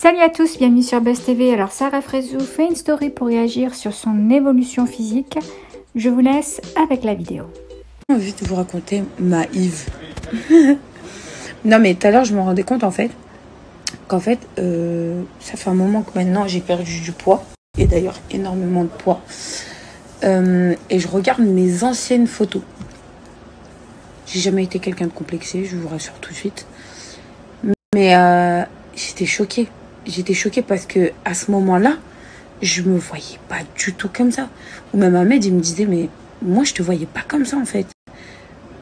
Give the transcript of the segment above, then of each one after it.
Salut à tous, bienvenue sur Buzz TV. Alors Sarah Frézou fait une story pour réagir sur son évolution physique. Je vous laisse avec la vidéo. J'ai envie de vous raconter ma Yves. Non mais tout à l'heure je me rendais compte qu'en fait ça fait un moment que maintenant j'ai perdu du poids. Et d'ailleurs énormément de poids. Et je regarde mes anciennes photos. J'ai jamais été quelqu'un de complexé, je vous rassure tout de suite. Mais j'étais choquée. J'étais choquée parce que à ce moment-là, je me voyais pas du tout comme ça. Ou même Ahmed, il me disait, mais moi, je te voyais pas comme ça, en fait.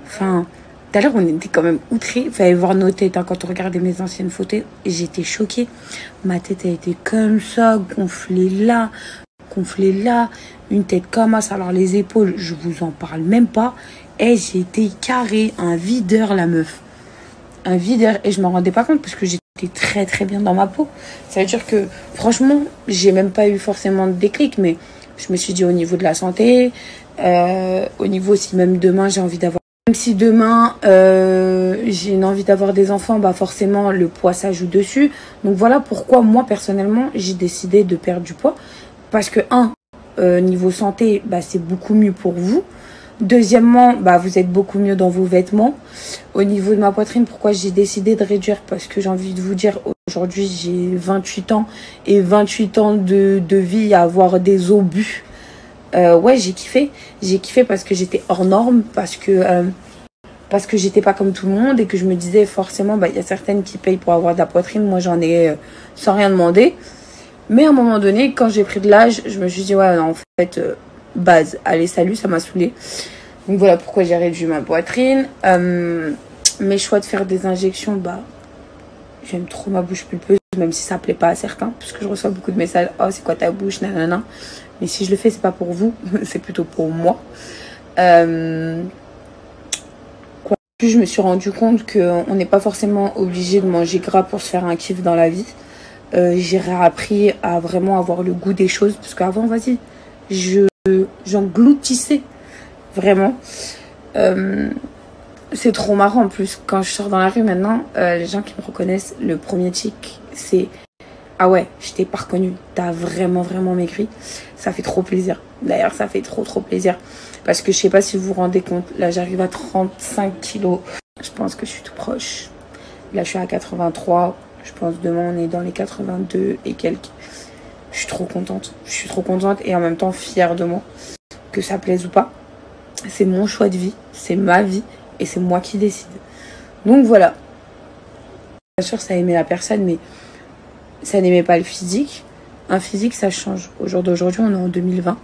Enfin, tout à l'heure, on était quand même outrés. Il fallait voir nos têtes hein, quand on regardait mes anciennes photos. Et j'étais choquée. Ma tête a été comme ça, gonflée là, une tête comme ça. Alors, les épaules, je vous en parle même pas. Et j'étais carrée, un videur, la meuf. Un videur. Et je m'en rendais pas compte parce que j'étais très très bien dans ma peau. Ça veut dire que franchement j'ai même pas eu forcément de déclic, mais je me suis dit au niveau de la santé, au niveau si même demain j'ai envie d'avoir, même si demain j'ai une envie d'avoir des enfants, bah forcément le poids s'ajoute dessus. Donc voilà pourquoi moi personnellement j'ai décidé de perdre du poids, parce que niveau santé, bah c'est beaucoup mieux pour vous. Deuxièmement, bah, vous êtes beaucoup mieux dans vos vêtements. Au niveau de ma poitrine, pourquoi j'ai décidé de réduire? Parce que j'ai envie de vous dire, aujourd'hui, j'ai 28 ans. Et 28 ans de vie à avoir des obus. Ouais, j'ai kiffé. J'ai kiffé parce que j'étais hors norme. Parce que j'étais pas comme tout le monde. Et que je me disais, forcément, bah, y a certaines qui payent pour avoir de la poitrine. Moi, j'en ai sans rien demander. Mais à un moment donné, quand j'ai pris de l'âge, je me suis dit, ouais, non, en fait... base, allez salut, ça m'a saoulée. Donc voilà pourquoi j'ai réduit ma poitrine. Mes choix de faire des injections, bah j'aime trop ma bouche pulpeuse, même si ça plaît pas à certains, parce que je reçois beaucoup de messages, oh c'est quoi ta bouche, nanana. Mais si je le fais, c'est pas pour vous, c'est plutôt pour moi. Puis je me suis rendu compte qu'on n'est pas forcément obligé de manger gras pour se faire un kiff dans la vie. J'ai réappris à vraiment avoir le goût des choses, parce qu'avant, vas-y, j'engloutissais vraiment. C'est trop marrant en plus quand je sors dans la rue maintenant, les gens qui me reconnaissent, le premier tic c'est ah ouais, je t'ai pas reconnu, t'as vraiment maigri. Ça fait trop plaisir. D'ailleurs ça fait trop plaisir parce que je sais pas si vous vous rendez compte, là j'arrive à 35 kilos, je pense que je suis tout proche. Là je suis à 83, je pense demain on est dans les 82 et quelques. Je suis trop contente. Je suis trop contente et en même temps fière de moi. Que ça plaise ou pas, c'est mon choix de vie, c'est ma vie et c'est moi qui décide. Donc voilà. Bien sûr, ça aimait la personne, mais ça n'aimait pas le physique. Un physique, ça change. Au jour d'aujourd'hui, on est en 2020.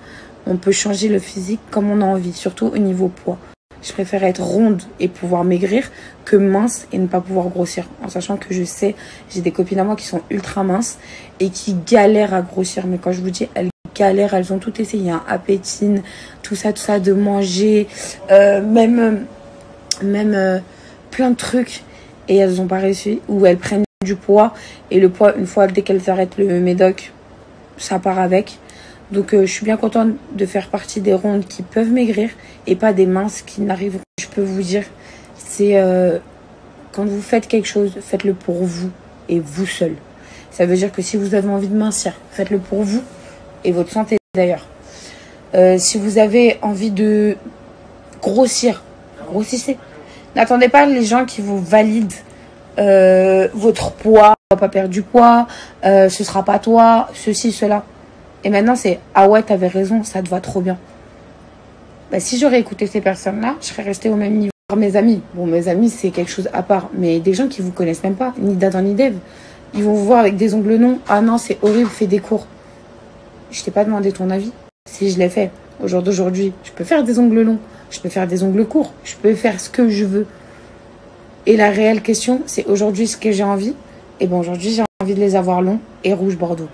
On peut changer le physique comme on a envie, surtout au niveau poids. Je préfère être ronde et pouvoir maigrir que mince et ne pas pouvoir grossir. En sachant que je sais, j'ai des copines à moi qui sont ultra minces et qui galèrent à grossir. Mais quand je vous dis, elles galèrent, elles ont tout essayé. Hein, appétine, tout ça, de manger, même plein de trucs. Et elles n'ont pas réussi. Ou elles prennent du poids. Et le poids, une fois, dès qu'elles arrêtent le médoc, ça part avec. Donc je suis bien contente de faire partie des rondes qui peuvent maigrir et pas des minces qui n'arriveront. Je peux vous dire, c'est quand vous faites quelque chose, faites-le pour vous et vous seul. Ça veut dire que si vous avez envie de mincir, faites-le pour vous et votre santé d'ailleurs. Si vous avez envie de grossir, grossissez. N'attendez pas les gens qui vous valident votre poids, on va pas perdre du poids, ce sera pas toi, ceci, cela. Et maintenant, c'est « Ah ouais, t'avais raison, ça te va trop bien. » Bah, si j'aurais écouté ces personnes-là, je serais restée au même niveau. Mes amis, bon, mes amis, c'est quelque chose à part. Mais des gens qui vous connaissent même pas, ni d'Adam ni d'Ève, ils vont vous voir avec des ongles longs. « Ah non, c'est horrible, fais des cours. » Je t'ai pas demandé ton avis. Si je l'ai fait, au jour d'aujourd'hui, je peux faire des ongles longs, je peux faire des ongles courts, je peux faire ce que je veux. Et la réelle question, c'est aujourd'hui ce que j'ai envie. Et bon, aujourd'hui, j'ai envie de les avoir longs et rouge bordeaux.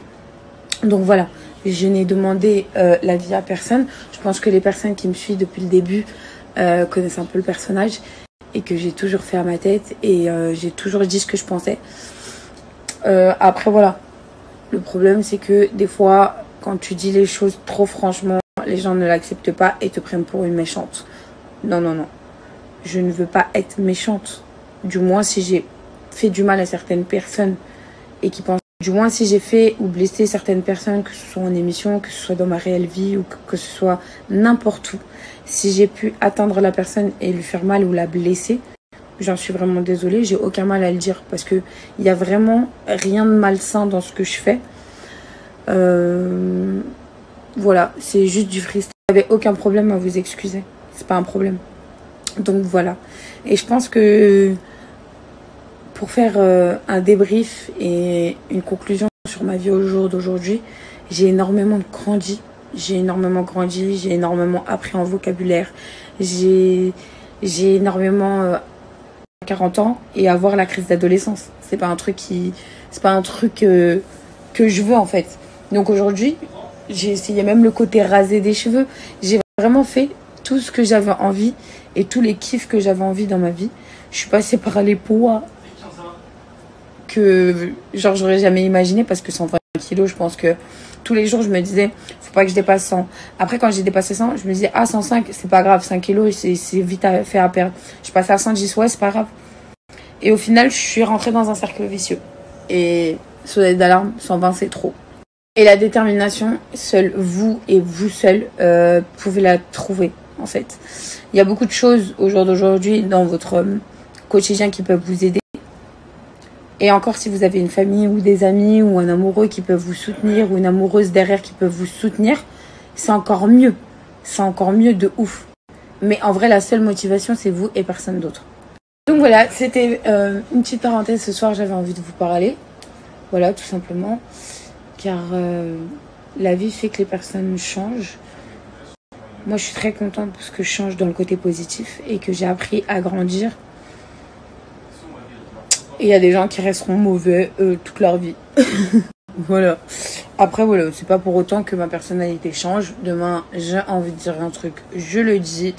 Donc voilà. Je n'ai demandé l'avis à personne. Je pense que les personnes qui me suivent depuis le début connaissent un peu le personnage et que j'ai toujours fait à ma tête et j'ai toujours dit ce que je pensais. Après, voilà. Le problème, c'est que des fois, quand tu dis les choses trop franchement, les gens ne l'acceptent pas et te prennent pour une méchante. Non. Je ne veux pas être méchante. Du moins, si j'ai fait du mal à certaines personnes et qui pensent Du moins, si j'ai fait ou blessé certaines personnes, que ce soit en émission, que ce soit dans ma réelle vie ou que ce soit n'importe où, si j'ai pu atteindre la personne et lui faire mal ou la blesser, j'en suis vraiment désolée. J'ai aucun mal à le dire parce que il y a vraiment rien de malsain dans ce que je fais. Voilà, c'est juste du freestyle. J'avais aucun problème à vous excuser. C'est pas un problème. Donc voilà. Et je pense que pour faire un débrief et une conclusion sur ma vie au jour d'aujourd'hui, j'ai énormément grandi. J'ai énormément grandi, j'ai énormément appris en vocabulaire. J'ai énormément 40 ans et avoir la crise d'adolescence. C'est pas un truc que je veux en fait. Donc aujourd'hui, j'ai essayé même le côté rasé des cheveux. J'ai vraiment fait tout ce que j'avais envie et tous les kiffs que j'avais envie dans ma vie. Je suis passée par les poids que genre j'aurais jamais imaginé parce que 120 kilos, je pense que tous les jours je me disais faut pas que je dépasse 100. Après quand j'ai dépassé 100, je me disais 105 c'est pas grave, 5 kilos c'est vite fait à perdre. Je passais à 100, je dis ouais c'est pas grave. Et au final je suis rentrée dans un cercle vicieux. Et sonnette d'alarme, 120 c'est trop. Et la détermination, seul vous et vous seul pouvez la trouver en fait. Il y a beaucoup de choses au jour d'aujourd'hui dans votre quotidien qui peuvent vous aider. Et encore si vous avez une famille ou des amis ou un amoureux qui peuvent vous soutenir ou une amoureuse derrière qui peuvent vous soutenir, c'est encore mieux. C'est encore mieux de ouf. Mais en vrai, la seule motivation, c'est vous et personne d'autre. Donc voilà, c'était une petite parenthèse ce soir, j'avais envie de vous parler. Voilà, tout simplement. Car la vie fait que les personnes changent. Moi, je suis très contente parce que je change dans le côté positif et que j'ai appris à grandir. Et il y a des gens qui resteront mauvais toute leur vie. Voilà. Après, voilà, c'est pas pour autant que ma personnalité change. Demain, j'ai envie de dire un truc, je le dis.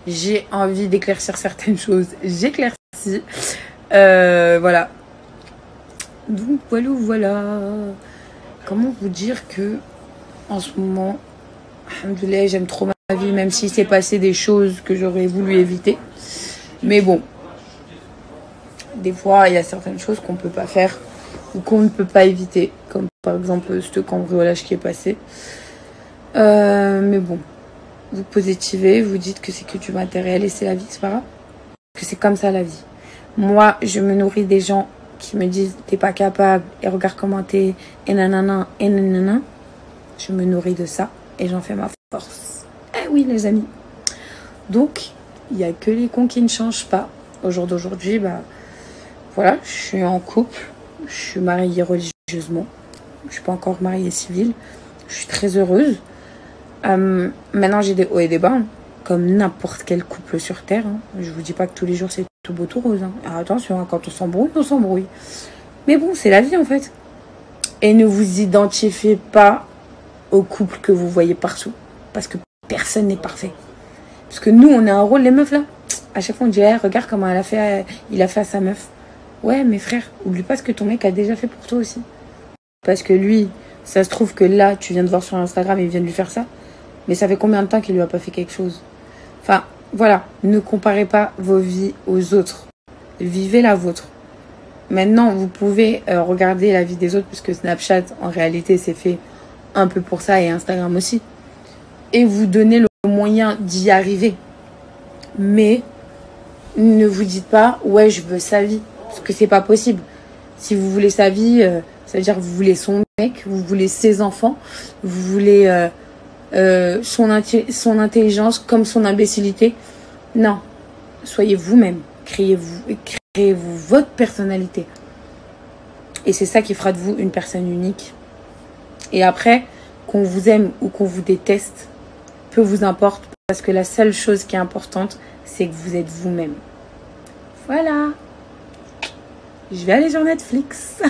J'ai envie d'éclaircir certaines choses, j'éclaircis. Voilà. Donc, voilà. Comment vous dire que, en ce moment, alhamdoulilah, j'aime trop ma vie, même s'il s'est passé des choses que j'aurais voulu éviter. Mais bon. Des fois, il y a certaines choses qu'on ne peut pas faire ou qu'on ne peut pas éviter, comme par exemple ce cambriolage qui est passé. Mais bon, vous positivez, vous dites que c'est que du matériel et c'est la vie, c'est pas grave. Que c'est comme ça la vie. Moi, je me nourris des gens qui me disent t'es pas capable et regarde comment t'es et nanana et nanana. Je me nourris de ça et j'en fais ma force. Eh oui, les amis. Donc, il n'y a que les cons qui ne changent pas. Au jour d'aujourd'hui, bah. Voilà, je suis en couple, je suis mariée religieusement, je ne suis pas encore mariée civile, je suis très heureuse. Maintenant j'ai des hauts et des bas, hein, comme n'importe quel couple sur Terre. Hein. Je vous dis pas que tous les jours c'est tout beau tout rose. Hein. Alors attention, hein, quand on s'embrouille, on s'embrouille. Mais bon, c'est la vie en fait. Et ne vous identifiez pas au couple que vous voyez partout, parce que personne n'est parfait. Parce que nous, on a un rôle, les meufs là. À chaque fois on dit, hey, regarde comment il a fait à sa meuf. Ouais, mes frères, oublie pas ce que ton mec a déjà fait pour toi aussi. Parce que lui, ça se trouve que là, tu viens de voir sur Instagram et il vient de lui faire ça. Mais ça fait combien de temps qu'il lui a pas fait quelque chose? Enfin, voilà. Ne comparez pas vos vies aux autres. Vivez la vôtre. Maintenant, vous pouvez regarder la vie des autres, puisque Snapchat, en réalité, c'est fait un peu pour ça, et Instagram aussi. Et vous donner le moyen d'y arriver. Mais ne vous dites pas, ouais, je veux sa vie. Parce que c'est pas possible. Si vous voulez sa vie, ça veut dire que vous voulez son mec, vous voulez ses enfants, vous voulez son intelligence comme son imbécilité. Non. Soyez vous-même. Créez-vous votre personnalité. Et c'est ça qui fera de vous une personne unique. Et après, qu'on vous aime ou qu'on vous déteste, peu vous importe. Parce que la seule chose qui est importante, c'est que vous êtes vous-même. Voilà. Je vais aller sur Netflix.